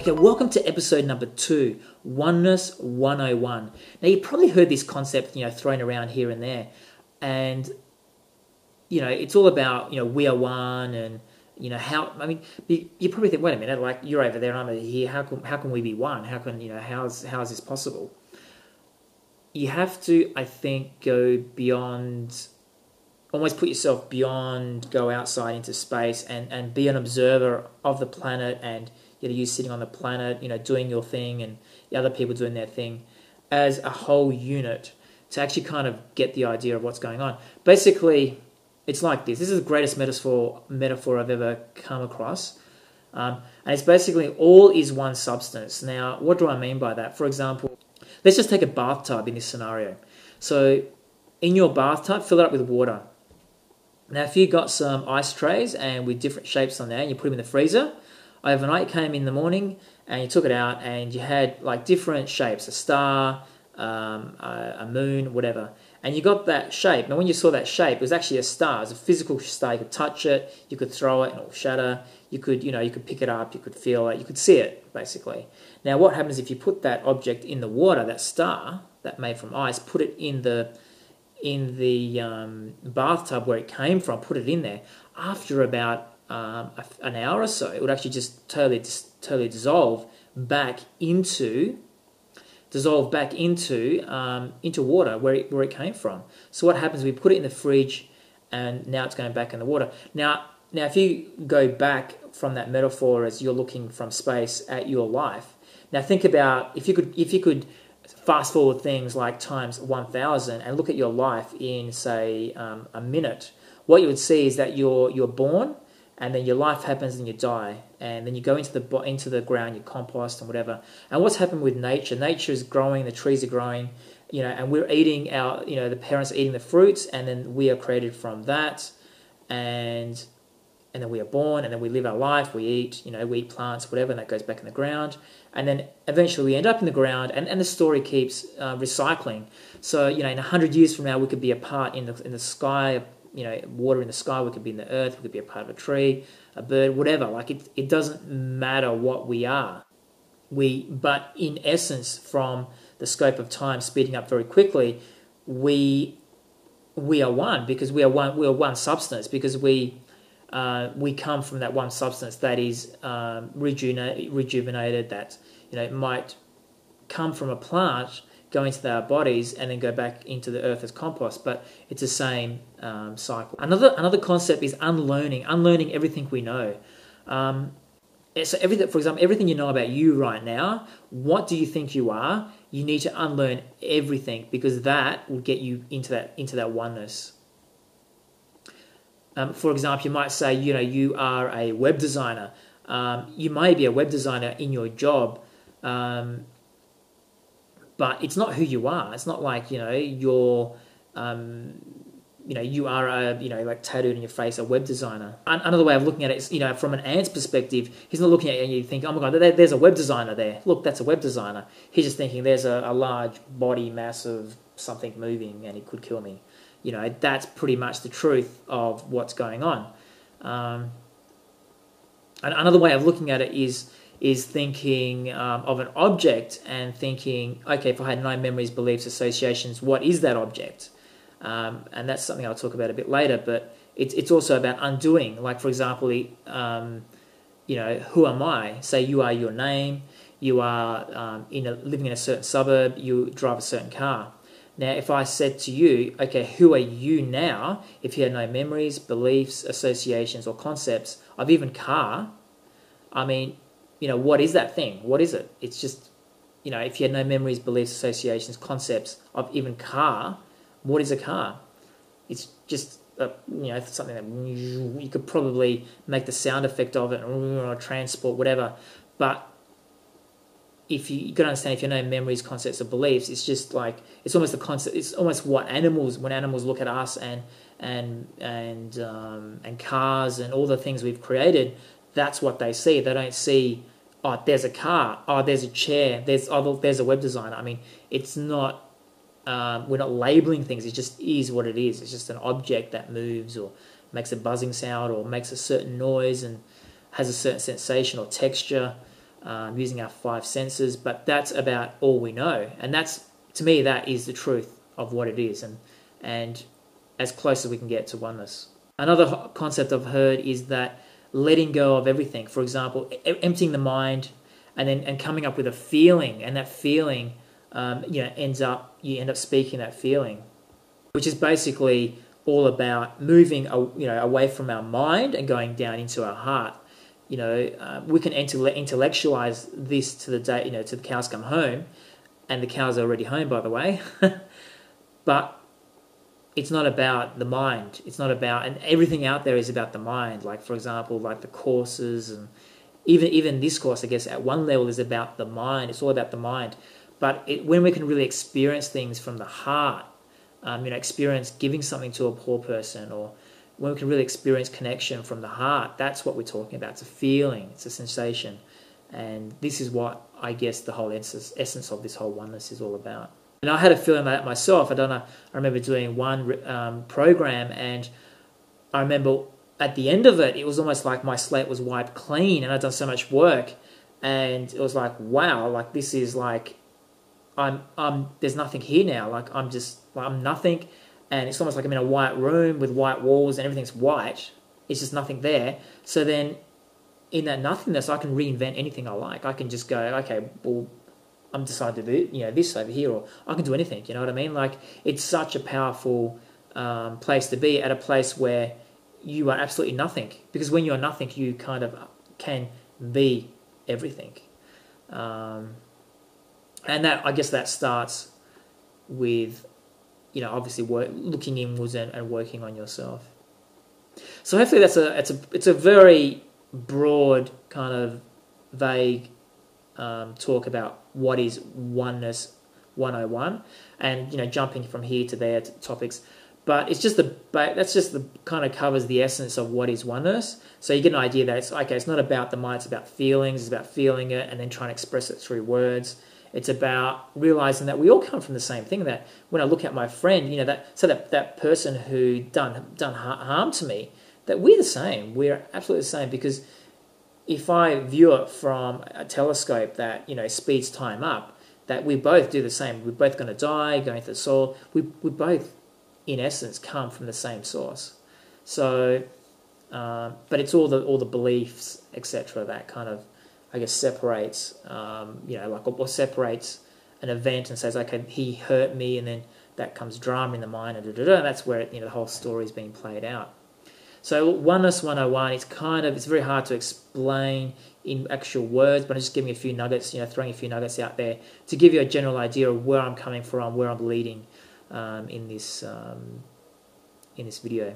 Okay, welcome to episode number 2, Oneness 101. Now, you've probably heard this concept, thrown around here and there. And, it's all about, we are one and, how, you probably think, wait a minute, like, you're over there and I'm over here. How can we be one? How can, how is this possible? You have to, I think, go beyond, almost put yourself beyond, go outside into space and be an observer of the planet and, you sitting on the planet, doing your thing and the other people doing their thing as a whole unit to actually kind of get the idea of what's going on. Basically, it's like this. This is the greatest metaphor I've ever come across. And it's basically all is one substance. Now, what do I mean by that? For example, let's just take a bathtub in this scenario. So in your bathtub, fill it up with water. Now, if you got some ice trays and with different shapes on there and you put them in the freezer, overnight, you came in the morning and you took it out and you had like different shapes, a star, a moon, whatever. And you got that shape. Now, when you saw that shape, it was actually a star. It was a physical star. You could touch it, you could throw it and it'll shatter. You could, you could pick it up, you could feel it, you could see it, basically. Now, what happens if you put that object in the water, that star, that made from ice, put it in the bathtub where it came from, put it in there. After about an hour or so, it would actually just totally dissolve back into water where it came from. So what happens? We put it in the fridge, and now it's going back in the water. Now, if you go back from that metaphor as you're looking from space at your life, now think about if you could fast forward things like times 1,000 and look at your life in say a minute. What you would see is that you're born. And then your life happens and you die. And then you go into the ground, you compost and whatever. And what's happened with nature? Nature is growing, the trees are growing, and we're eating the parents are eating the fruits, and then we are created from that. And then we are born, and then we live our life, we eat plants, whatever, and that goes back in the ground. And then eventually we end up in the ground, and the story keeps recycling. So, in 100 years from now, we could be a part in the sky, water in the sky, we could be in the earth, we could be a part of a tree, a bird, whatever. Like it doesn't matter what we are. But in essence, from the scope of time speeding up very quickly, we are one because we are one substance because we come from that one substance that is rejuvenated. That it might come from a plant, go into our bodies and then go back into the earth as compost, but it's the same cycle. Another concept is unlearning everything we know. So everything, for example, everything you know about you right now, what do you think you are? You need to unlearn everything because that will get you into that oneness. For example, you might say, you are a web designer. You may be a web designer in your job. But it's not who you are. It's not like, you're, you are like tattooed in your face, a web designer. Another way of looking at it is, from an ant's perspective, he's not looking at it and you think, oh my God, there's a web designer there. Look, that's a web designer. He's just thinking there's a large body mass of something moving and it could kill me. That's pretty much the truth of what's going on. And another way of looking at it is thinking of an object and thinking, okay, if I had 9 memories, beliefs, associations, what is that object? And that's something I'll talk about a bit later, but it's also about undoing. Like, for example, who am I? Say you are your name, you are living in a certain suburb, you drive a certain car. Now, if I said to you, okay, who are you now? If you had no memories, beliefs, associations, or concepts of even car, what is that thing? What is it? It's just, if you had no memories, beliefs, associations, concepts of even car, what is a car? It's just, something that you could probably make the sound effect of it, or transport, whatever. But if you got to understand, if you have no memories, concepts, or beliefs, it's just like, it's almost the concept, it's almost what when animals look at us and cars and all the things we've created, that's what they see. They don't see, oh, there's a car, oh, there's a chair, there's a web designer. It's not, we're not labeling things. It just is what it is. It's just an object that moves or makes a buzzing sound or makes a certain noise and has a certain sensation or texture. using our five senses, but that's about all we know. And that's, to me, that is the truth of what it is, and as close as we can get to oneness. Another concept I've heard is that letting go of everything, for example, emptying the mind and coming up with a feeling, and that feeling you end up speaking that feeling, which is basically all about moving away from our mind and going down into our heart. We can intellectualize this to the day, to the cows come home, and the cows are already home, by the way. But it's not about the mind. It's not about, and everything out there is about the mind. Like, for example, like the courses, and even this course, I guess, at one level is about the mind. It's all about the mind. But when we can really experience things from the heart, experience giving something to a poor person, or when we can really experience connection from the heart, that's what we're talking about. It's a feeling, it's a sensation. And this is what I guess the whole essence of this whole oneness is all about. And I had a feeling like that myself. I remember doing one program, and I remember at the end of it, it was almost like my slate was wiped clean, and I'd done so much work, and it was like, wow, like this is like, there's nothing here now. Like I'm nothing, and it's almost like I'm in a white room with white walls and everything's white. It's just nothing there. So then, in that nothingness, I can reinvent anything I like. I can just go, okay, well, I'm deciding to do this over here, or I can do anything. You know what I mean? Like, it's such a powerful place to be, at a place where you are absolutely nothing. Because when you're nothing, you kind of can be everything. And that, I guess, that starts with, obviously looking inwards and working on yourself. So hopefully it's a very broad, kind of vague talk about what is Oneness 101, and jumping from here to there to topics. But it's just that's just the kind of covers the essence of what is oneness. So you get an idea that it's not about the mind, it's about feelings, it's about feeling it and then trying to express it through words. It's about realizing that we all come from the same thing. That when I look at my friend, that person who done harm to me, that we're the same. We're absolutely the same, because if I view it from a telescope that speeds time up, that we both do the same. We're both going to die, going to the soul. We both, in essence, come from the same source. So, but it's all the beliefs, etc., that kind of, I guess, separates, or separates an event and says, okay, he hurt me, and then that comes drama in the mind, and that's where the whole story is being played out. So Oneness 101, it's very hard to explain in actual words, but I'm just giving a few nuggets, throwing a few nuggets out there to give you a general idea of where I'm coming from, where I'm leading in this video.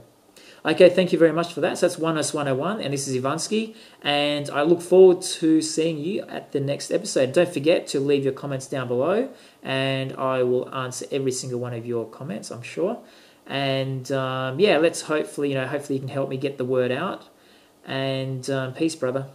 Okay, thank you very much for that. So that's Oneness 101, and this is Ivansky, and I look forward to seeing you at the next episode. Don't forget to leave your comments down below, and I will answer every single one of your comments, I'm sure. And let's hopefully you can help me get the word out. And peace, brother.